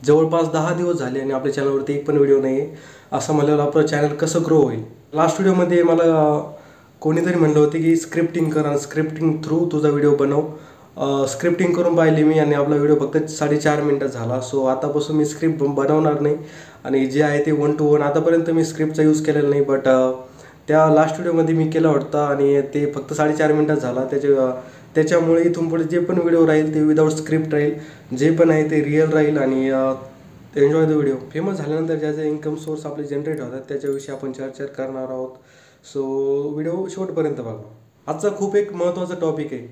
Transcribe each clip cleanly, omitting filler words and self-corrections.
जवळपास 10 दिवस झाले आणि आपल्या चॅनलवरती एक पण व्हिडिओ नाही आहे. असं म्हणल्यावर आपलं चॅनल कसं ग्रो होईल. लास्ट व्हिडिओमध्ये मला कोणीतरी म्हणलं होतं की स्क्रिप्टिंग कर आणि स्क्रिप्टिंग थ्रू तुझा व्हिडिओ बनव. स्क्रिप्टिंग करून पाहिली मी आणि आपला व्हिडिओ फक्त 4.5 मिनिटात झाला. सो आतापासून मी स्क्रिप्ट बनवणार नाही आणि जे आहे ते 1 to 1. आतापर्यंत मी स्क्रिप्टचा यूज केलेला नाही, बट त्या लास्ट व्हिडिओमध्ये मी केला होता आणि ते फक्त 4.5 मिनिटात झाला. त्याच्यामुळे इथून पुढे जे पण व्हिडिओ राहील ते विदाऊट स्क्रिप्ट राहील, जे पण आहे ते रिअल राहील आणि एन्जॉय द व्हिडिओ. फेमस झाल्यानंतर ज्याचे इन्कम सोर्स आपले जनरेट होतात त्याच्याविषयी आपण चर्चा करणार आहोत. सो व्हिडिओ शेवटपर्यंत बघा. आजचा खूप एक महत्त्वाचा टॉपिक आहे.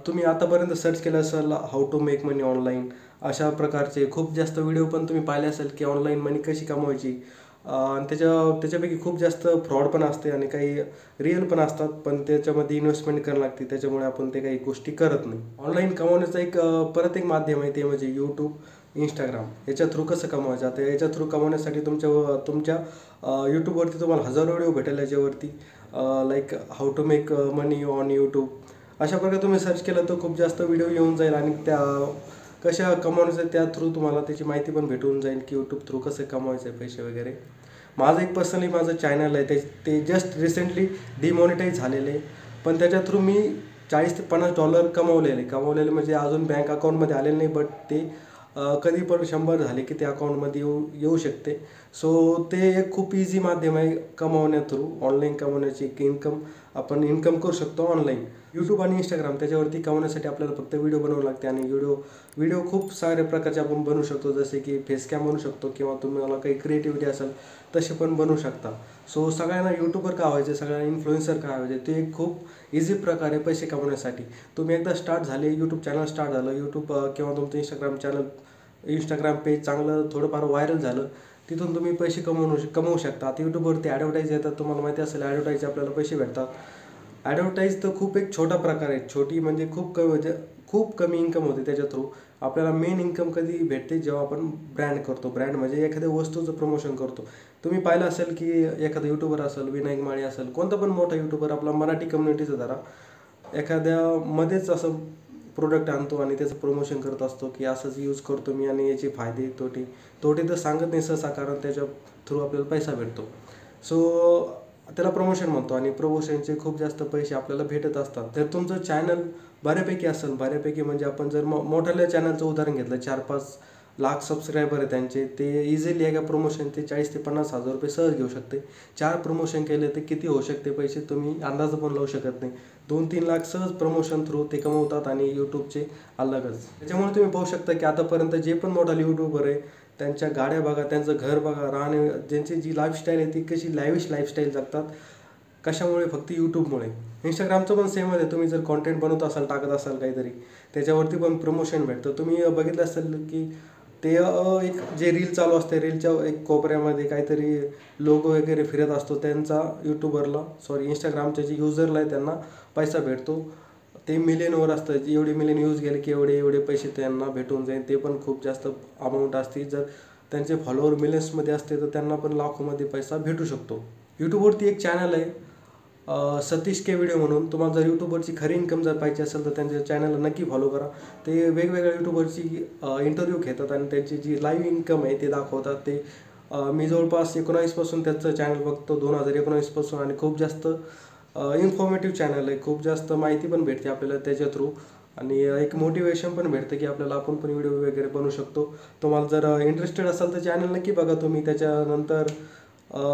तुम्ही आतापर्यंत सर्च केलं असेल how to make money online, अशा प्रकारचे खूप जास्त व्हिडिओ पण तुम्ही पाहिले असेल की ऑनलाईन मनी कशी कमवायची. आणि त्याच्यापैकी खूप जास्त फ्रॉड पण असते आणि काही रिअल पण असतात, पण त्याच्यामध्ये इन्व्हेस्टमेंट करावी लागते. त्याच्यामुळे आपण ते काही गोष्टी करत नाही. ऑनलाईन कमवण्याचं परत एक माध्यम आहे, ते म्हणजे यूट्यूब, इंस्टाग्राम. याच्या थ्रू कसं कमवायचं. आता याच्या थ्रू कमवण्यासाठी तुमच्या यूट्यूबवरती तुम्हाला हजारो व्हिडिओ भेटेल. याच्यावरती like how to make money on YouTube अशा प्रकारे तुम्ही सर्च केलं तर खूप जास्त व्हिडिओ येऊन जाईल आणि त्या कशा कमवण्याचं त्या थ्रू तुम्हाला त्याची माहिती पण भेटून जाईल की यूट्यूब थ्रू कसं कमवायचं आहे पैसे वगैरे. माझं एक पर्सनली माझं चॅनल आहे, ते जस्ट रिसेंटली डिमॉनिटाईज झालेलं आहे, पण त्याच्या थ्रू मी $40 ते $50 कमवलेले म्हणजे अजून बँक अकाउंटमध्ये आलेले नाही, बट ते कधी पण 100 झाले की ते अकाउंटमध्ये येऊ शकते. सो ते एक खूप इझी माध्यम आहे कमवण्या थ्रू. ऑनलाईन कमवण्याची आपण इन्कम करू शकतो ऑनलाईन. यूट्यूब आणि इंस्टाग्राम त्याच्यावरती कमवण्यासाठी आपल्याला फक्त व्हिडिओ बनवावं लागते आणि व्हिडिओ खूप साऱ्या प्रकारचे आपण बनवू शकतो, जसे की फेस कॅम बनवू शकतो किंवा तुम्हाला काही क्रिएटिव्हिटी असेल तसे पण बनवू शकता. सो सगळ्यांना यूट्यूबर का व्हायचे, सगळ्यांना इन्फ्लुएन्सर का व्हायचे, ते एक खूप इझी प्रकारे पैसे कमवण्यासाठी. तुम्ही एकदा स्टार्ट झाले, यूट्यूब चॅनल स्टार्ट झालं, यूट्यूब किंवा तुमचं इंस्टाग्राम पेज चांगलं थोडंफार व्हायरल झालं, तिथून तुम्ही पैसे कमवू शकता. आता यूट्यूबवरती ॲडव्हर्टाईज येतात, तुम्हाला माहिती असेल ॲडव्हर्टाईज आपल्याला पैसे भेटतात. ॲडव्हर्टाईज तर खूप एक छोटा प्रकार आहे, छोटी म्हणजे खूप कमी इन्कम होते त्याच्या थ्रू. आपल्याला मेन इन्कम कधी भेटते जेव्हा आपण ब्रँड करतो. ब्रँड म्हणजे एखाद्या वस्तूचं प्रमोशन करतो. तुम्ही पाहिलं असेल की एखादा यूट्यूबर असेल, विनायक माळी असेल, कोणता पण मोठा यूट्यूबर आपला मराठी कम्युनिटीचा धरा, एखाद्यामध्येच असं प्रोडक्ट आणतो आणि त्याचं प्रमोशन करत असतो की असंच यूज करतो मी आणि याचे फायदे तोटे तर सांगत नाही सहसा, कारण त्याच्या थ्रू आपल्याला पैसा भेटतो. सो त्याला प्रमोशन म्हणतो आणि प्रमोशनचे खूप जास्त पैसे आपल्याला भेटत असतात. तर तुमचं चॅनल बऱ्यापैकी म्हणजे आपण जर मोठ्या चॅनलचं उदाहरण घेतलं, 4-5 लाख सबस्क्रायबर आहे त्यांचे, ते इझिली एका प्रमोशनचे 40 ते 50 हजार रुपये सहज घेऊ शकते. 4 प्रमोशन केले तर किती होऊ शकते पैसे तुम्ही अंदाज पण लावू शकत नाही. 2-3 लाख सहज प्रमोशन थ्रू ते कमवतात आणि यूट्यूबचे अलगच. त्याच्यामुळे तुम्ही पाहू शकता की आतापर्यंत जे पण मोठा यूट्यूबर आहे त्यांच्या गाड्या बघा, त्यांचं घर बघा, राहणे, ज्यांची जी लाईफस्टाईल आहे ती कशी लॅविश लाईफस्टाईल जगतात. कशामुळे? फक्त यूट्यूबमुळे. इंस्टाग्रामचं पण सेम आहे. तुम्ही जर कॉन्टेंट बनवत असाल, टाकत असाल काहीतरी, त्याच्यावरती पण प्रमोशन भेटतं. तुम्ही बघितलं असेल की ते एक जे रील चालू असते, रीलच्या एक कोपऱ्यामध्ये काहीतरी लोगो वगैरे फिरत असतो, त्यांचा इंस्टाग्रामचे जे युजरला आहे त्यांना पैसा भेटतो. ते मिलियनवर असतं, एवढे मिलियन यूज गेले की एवढे पैसे त्यांना भेटून जाईल. ते पण खूप जास्त अमाऊंट असते. जर त्यांचे फॉलोअर मिलियन्समध्ये असते तर त्यांना पण लाखोमध्ये पैसा भेटू शकतो. यूट्यूबवरती एक चॅनल आहे सतीश के व्हिडिओ म्हणून. तुम्हाला जर यूट्यूबवरची खरी इन्कम जर पाहिजे असेल तर त्यांच्या चॅनलला नक्की फॉलो करा. ते वेगवेगळ्या यूट्यूबरची इंटरव्ह्यू घेतात आणि त्यांची जी लाईव्ह इन्कम आहे ते दाखवतात. ते मी जवळपास 19 पासून त्याचं चॅनल बघतो, 2019 पासून, आणि खूप जास्त इन्फॉर्मेटिव्ह चॅनल आहे. खूप जास्त माहिती पण भेटते आपल्याला त्याच्या थ्रू आणि एक मोटिवेशन पण भेटतं की आपण पण व्हिडिओ वगैरे बनवू शकतो. तुम्हाला जर इंटरेस्टेड असाल तर चॅनल नक्की बघा तुम्ही. त्याच्यानंतर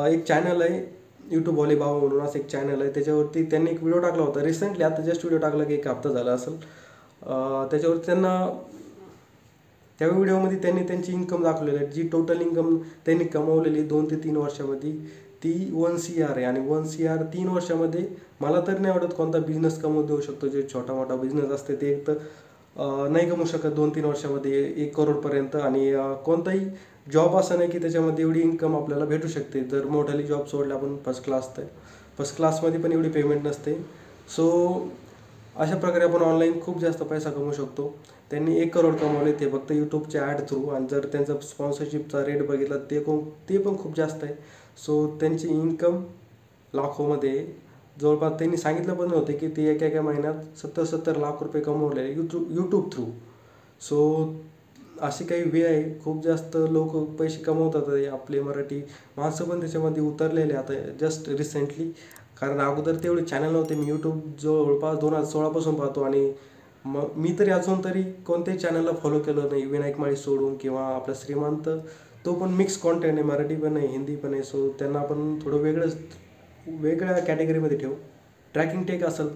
एक चॅनल आहे यूट्यूबवाले बाबा म्हणून, असं एक चॅनल आहे. त्याच्यावरती त्यांनी एक व्हिडिओ टाकला होता रिसेंटली, आता जस्ट व्हिडिओ टाकला की 1 हफ्ता झाला असेल. त्याच्यावरती त्या व्हिडिओमध्ये त्यांनी त्यांची इन्कम दाखवलेली आहे. जी टोटल इन्कम त्यांनी कमवलेली 2 ते 3 वर्षामध्ये ती 1 CR आहे. आणि 1 CR 3 वर्षामध्ये मला तर नाही आवडत कोणता बिझनेस कमवून देऊ शकतो. जे छोटा मोठा बिझनेस असते ते एक तर नाही कमवू शकत 2-3 वर्षामध्ये 1 करोडपर्यंत. आणि कोणताही जॉब असा नाही की त्याच्यामध्ये एवढी इन्कम आपल्याला भेटू शकते. जर मोठाली जॉब सोडला आपण फर्स्ट क्लासमध्ये पण एवढी पेमेंट नसते. सो अशा प्रकारे आपण ऑनलाईन खूप जास्त पैसा कमवू शकतो. त्यांनी 1 करोड कमवले ते फक्त यूट्यूबच्या ॲड थ्रू. आणि जर त्यांचा स्पॉन्सरशिपचा रेट बघितला ते पण खूप जास्त आहे. सो त्यांची इन्कम लाखोमध्ये जवळपास त्यांनी सांगितलं पण होते की ते एका महिन्यात 70 लाख रुपये कमवले यूट्यूब थ्रू. सो अशी काही वे आहे, खूप जास्त लोक पैसे कमवतात आहे. आपले मराठी माणसं पण त्याच्यामध्ये उतरलेले आता जस्ट रिसेंटली. कारण अगोदर तेवढे चॅनल नव्हते. मी यूट्यूब जवळपास 2016 पासून पाहतो आणि मग मी तरी अजून तरी कोणत्याही चॅनलला फॉलो केलं नाही, विनायक माळी सोडून. किंवा आपला श्रीमंत, तो पण मिक्स कॉन्टेंट आहे, मराठी पण आहे, हिंदी पण आहे. सो त्यांना आपण थोडं वेगळ्या कॅटेगरीमध्ये ठेवू. ट्रॅकिंग टेक असेल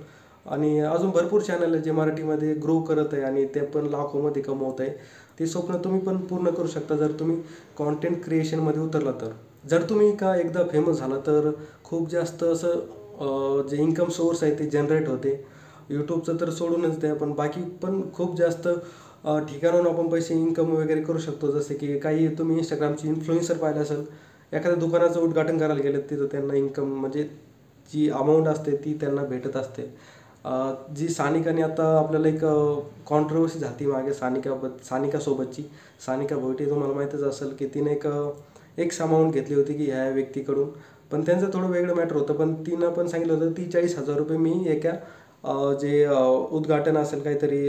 आणि अजून भरपूर चॅनल आहे जे मराठीमध्ये ग्रो करत आहे आणि ते पण लाखोमध्ये कमवत आहे. ते स्वप्न तुम्ही पण पूर्ण करू शकता जर तुम्ही कॉन्टेंट क्रिएशनमध्ये उतरला तर. जर तुम्ही का एकदा फेमस झाला तर खूप जास्त असं जे इन्कम सोर्स आहे ते जनरेट होते. यूट्यूबचं तर सोडूनच द्या, पण बाकी पण खूप जास्त ठिकाणाहून आपण पैसे इन्कम वगैरे करू शकतो. जसे की काही तुम्ही इंस्टाग्रामची इन्फ्लुएन्सर पाहिलं असेल, एखाद्या दुकानाचं उद्घाटन करायला गेलं तिथं त्यांना इन्कम म्हणजे जी अमाऊंट असते ती त्यांना भेटत असते. जी सानिकाने आता आपल्याला एक कॉन्ट्रोवर्सी झाली मागे सानिकासोबतची. सानिका भोईटे तुम्हाला माहीतच असेल की तिने एक अमाऊंट घेतली होती की ह्या व्यक्तीकडून. पण त्यांचं थोडं वेगळं मॅटर होतं. पण तिनं पण सांगितलं होतं 40,000 रुपये मी एका जे उद्घाटन असेल काहीतरी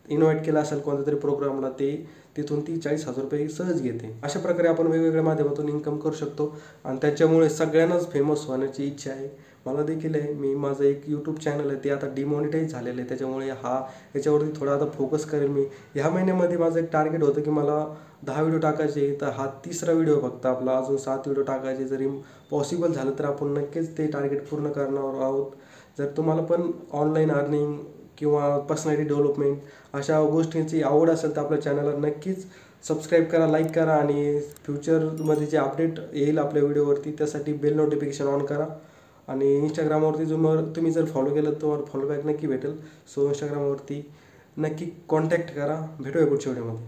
इन्व्हाइट केलं असेल कोणत्या तरी प्रोग्रामला, ते तिथून ती 40,000 रुपये सहज घेते. अशा प्रकारे आपण वेगवेगळ्या माध्यमातून इन्कम करू शकतो आणि त्याच्यामुळे सगळ्यांनाच फेमस होण्याची इच्छा आहे. मला देखील आहे. माझं एक यूट्यूब चॅनल आहे, ते आता डिमॉनिटाईज झालेलं आहे. त्याच्यामुळे याच्यावरती थोडा आता फोकस करेल मी. ह्या महिन्यामध्ये माझं एक टार्गेट होतं की मला 10 व्हिडिओ टाकायचे, तर हा 3रा व्हिडिओ फक्त आपला. अजून 7 व्हिडिओ टाकायचे. जरी पॉसिबल झालं तर आपण नक्कीच ते टार्गेट पूर्ण करणार आहोत. जर तुम्हाला पण ऑनलाईन अर्निंग किंवा पर्सनॅलिटी डेव्हलपमेंट अशा गोष्टींची आवड असेल तर आपल्या चॅनलला नक्कीच सबस्क्राईब करा, लाईक करा आणि फ्युचरमध्ये जे अपडेट येईल आपल्या व्हिडिओवरती त्यासाठी बेल नोटिफिकेशन ऑन करा. आणि इंस्टाग्रामवरती तुम्ही जर फॉलो केलं तर तुम्हाला फॉलोबॅक नक्की भेटेल. सो इंस्टाग्रामवरती नक्की कॉन्टॅक्ट करा. भेटूया पुढच्या व्हिडिओमध्ये.